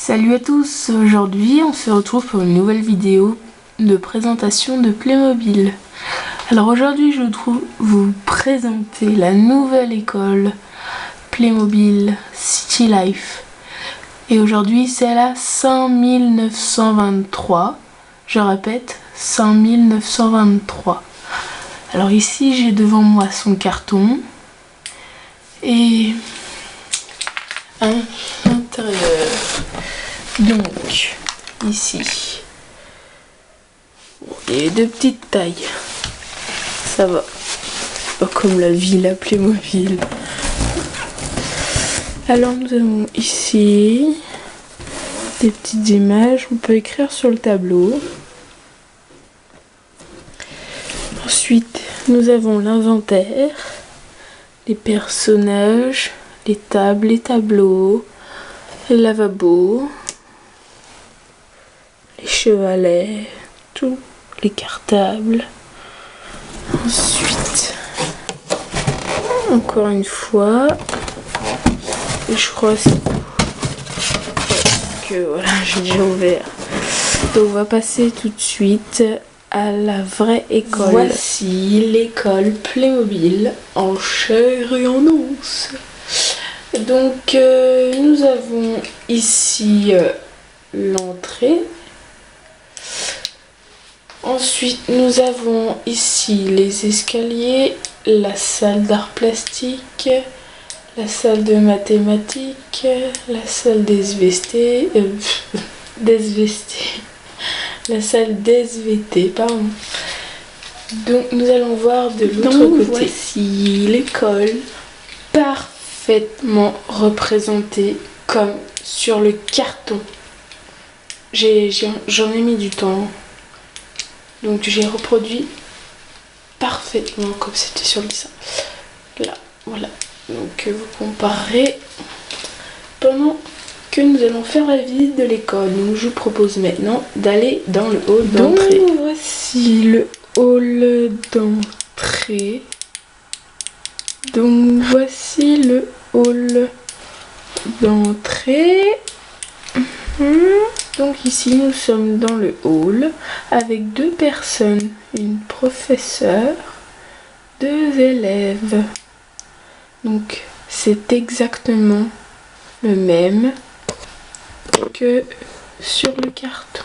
Salut à tous, aujourd'hui on se retrouve pour une nouvelle vidéo de présentation de Playmobil. Alors aujourd'hui je vais vous présenter la nouvelle école Playmobil City Life. Et aujourd'hui c'est la 5923, je répète 5923. Alors ici j'ai devant moi son carton et un intérieur. Donc ici il y a deux petites tailles, ça va, c'est pas comme la villa Playmobil. Alors nous avons ici des petites images, on peut écrire sur le tableau. Ensuite nous avons l'inventaire, les personnages, les tables, les tableaux, les lavabos, les chevalets, tous les cartables. Ensuite, encore une fois, et je crois que voilà, j'ai déjà ouvert. Donc on va passer tout de suite à la vraie école. Voici l'école Playmobil en chair et en os. Donc nous avons ici l'entrée. Ensuite nous avons ici les escaliers, la salle d'art plastique, la salle de mathématiques, la salle d'SVT, la salle d'SVT, pardon. Donc nous allons voir de l'autre côté. Voici l'école parfaitement représentée comme sur le carton. J'en ai mis du temps. Donc j'ai reproduit parfaitement comme c'était sur le dessin. Là, voilà. Donc vous comparez pendant que nous allons faire la visite de l'école. Donc je vous propose maintenant d'aller dans le hall d'entrée. Donc voici le hall d'entrée. Donc voici le hall d'entrée. Donc ici nous sommes dans le hall avec deux personnes, une professeure, deux élèves. Donc c'est exactement le même que sur le carton.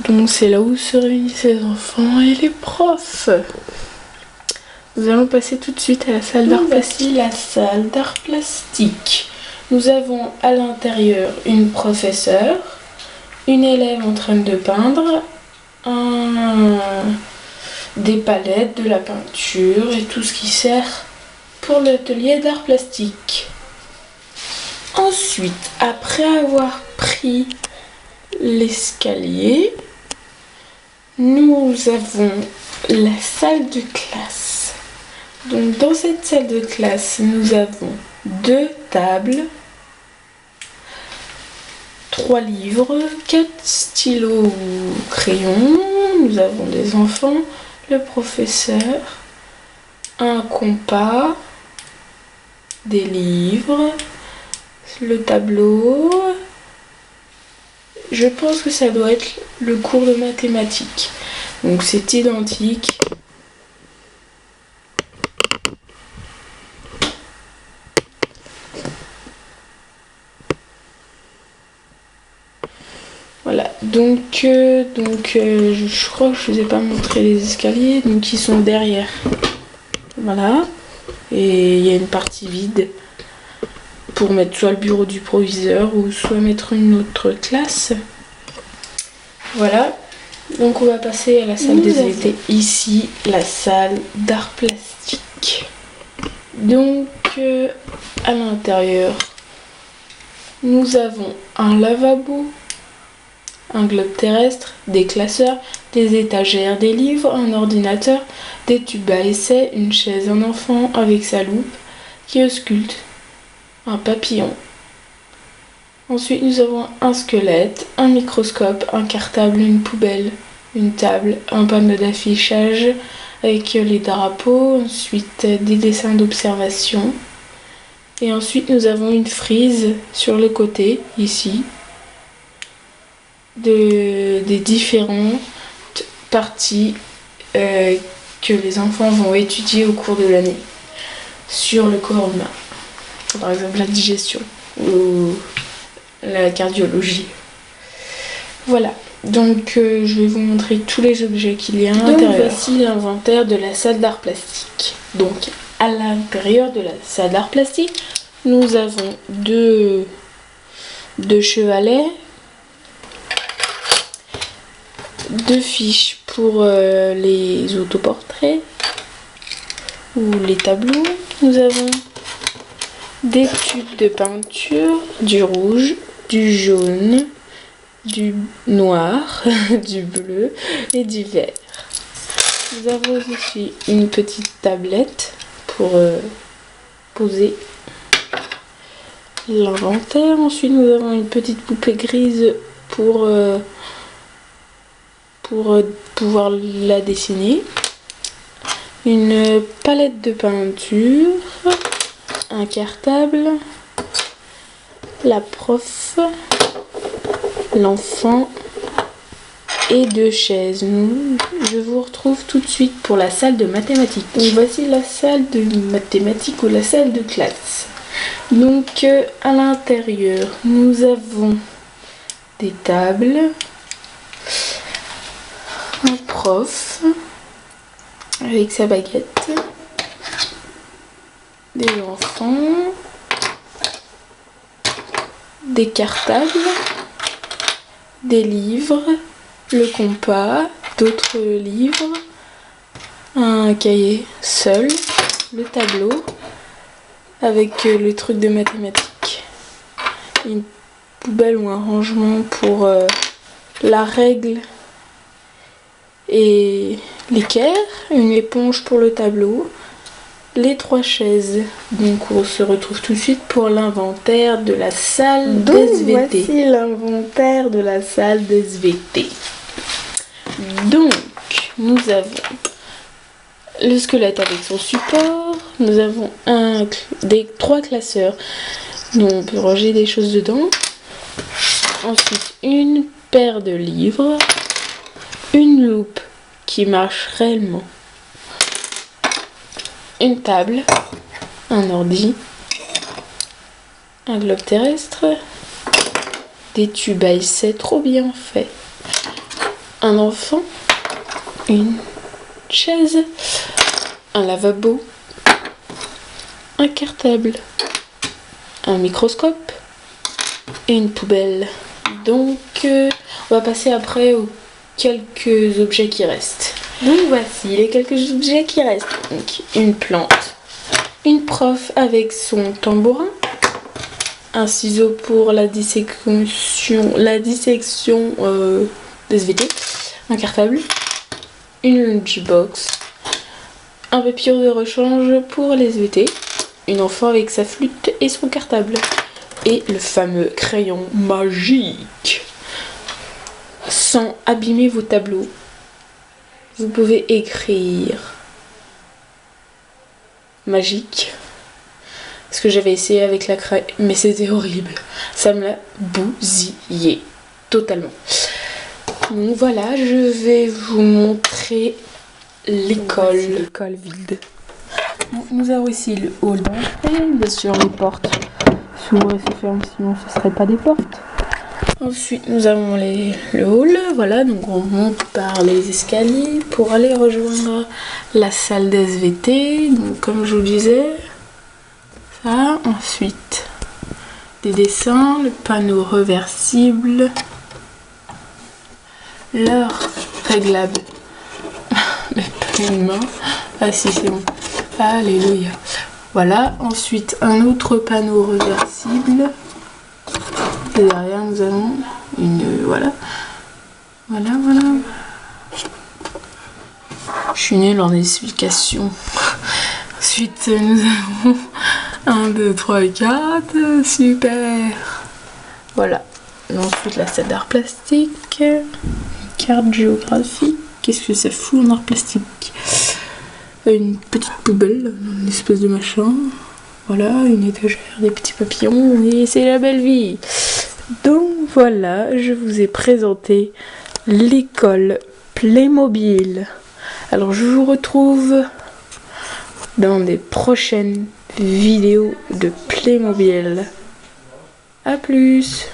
Donc c'est là où se réunissent les enfants et les profs. Nous allons passer tout de suite à la salle d'art plastique. Voici la salle d'art plastique. Nous avons à l'intérieur une professeure, une élève en train de peindre, des palettes, de la peinture et tout ce qui sert pour l'atelier d'art plastique. Ensuite, après avoir pris l'escalier, nous avons la salle de classe. Donc dans cette salle de classe, nous avons deux tables, 3 livres, 4 stylos crayons, nous avons des enfants, le professeur, un compas, des livres, le tableau. Je pense que ça doit être le cours de mathématiques. Donc c'est identique. Voilà, donc je crois que je vous ai pas montré les escaliers, donc ils sont derrière. Voilà, et il y a une partie vide pour mettre soit le bureau du proviseur ou soit mettre une autre classe. Voilà, donc on va passer à la salle des invités. Ici, la salle d'art plastique. Donc à l'intérieur, nous avons un lavabo, un globe terrestre, des classeurs, des étagères, des livres, un ordinateur, des tubes à essai, une chaise, un enfant avec sa loupe qui ausculte, un papillon. Ensuite nous avons un squelette, un microscope, un cartable, une poubelle, une table, un panneau d'affichage, avec les drapeaux, ensuite des dessins d'observation. Et ensuite nous avons une frise sur le côté, ici, des différentes parties que les enfants vont étudier au cours de l'année sur le corps humain. Par exemple la digestion ou la cardiologie. Voilà, donc je vais vous montrer tous les objets qu'il y a à l'intérieur. Donc voici l'inventaire de la salle d'art plastique. Donc à l'intérieur de la salle d'art plastique, nous avons deux chevalets, deux fiches pour les autoportraits ou les tableaux. Nous avons des tubes de peinture, du rouge, du jaune, du noir, du bleu et du vert. Nous avons aussi une petite tablette pour poser l'inventaire. Ensuite nous avons une petite poupée grise pour pouvoir la dessiner, une palette de peinture, un cartable, la prof, l'enfant et deux chaises. Je vous retrouve tout de suite pour la salle de mathématiques. Donc voici la salle de mathématiques ou la salle de classe. Donc à l'intérieur nous avons des tables, un prof avec sa baguette, des enfants, des cartables, des livres, le compas, d'autres livres, un cahier seul, le tableau avec le truc de mathématiques, une poubelle ou un rangement pour la règle et l'équerre, une éponge pour le tableau, les trois chaises. Donc on se retrouve tout de suite pour l'inventaire de la salle d'SVT. Voici l'inventaire de la salle d'SVT. Donc nous avons le squelette avec son support, nous avons trois classeurs dont on peut ranger des choses dedans, ensuite une paire de livres, une loupe qui marche réellement, une table, un ordi, un globe terrestre, des tubes à essai trop bien faits, un enfant, une chaise, un lavabo, un cartable, un microscope et une poubelle. Donc on va passer après aux quelques objets qui restent. Donc voici les quelques objets qui restent. Donc une plante, une prof avec son tambourin, un ciseau pour la dissection d'SVT, un cartable, une lunchbox, un papier de rechange pour les SVT, une enfant avec sa flûte et son cartable, et le fameux crayon magique. Sans abîmer vos tableaux, vous pouvez écrire magique. Parce que j'avais essayé avec la craie, mais c'était horrible. Ça me l'a bousillé totalement. Donc voilà, je vais vous montrer l'école. L'école vide. Donc, nous avons ici le hall d'entrée. Bien sûr, les portes s'ouvrent et se ferment, sinon ce ne seraient pas des portes. Ensuite, nous avons le hall. Voilà, donc on monte par les escaliers pour aller rejoindre la salle d'SVT. Donc, comme je vous disais, ça. Ensuite, des dessins, le panneau reversible, l'heure réglable, le panneau de main. Ah si, c'est bon. Alléluia. Voilà. Ensuite, un autre panneau reversible. Et derrière, nous avons une... Voilà. Voilà. Je suis nulle en explication. Ensuite, nous avons 1, 2, 3 et 4. Super. Voilà. Et ensuite, la salle d'art plastique. Une carte géographique. Qu'est-ce que ça fout en art plastique? une petite poubelle, une espèce de machin. Voilà, une étagère, des petits papillons, et c'est la belle vie. Donc voilà, je vous ai présenté l'école Playmobil. Alors je vous retrouve dans des prochaines vidéos de Playmobil. A plus!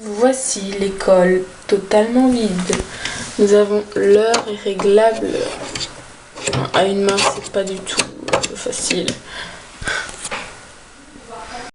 Voici l'école totalement vide. Nous avons l'heure est réglable à une main, c'est pas du tout facile.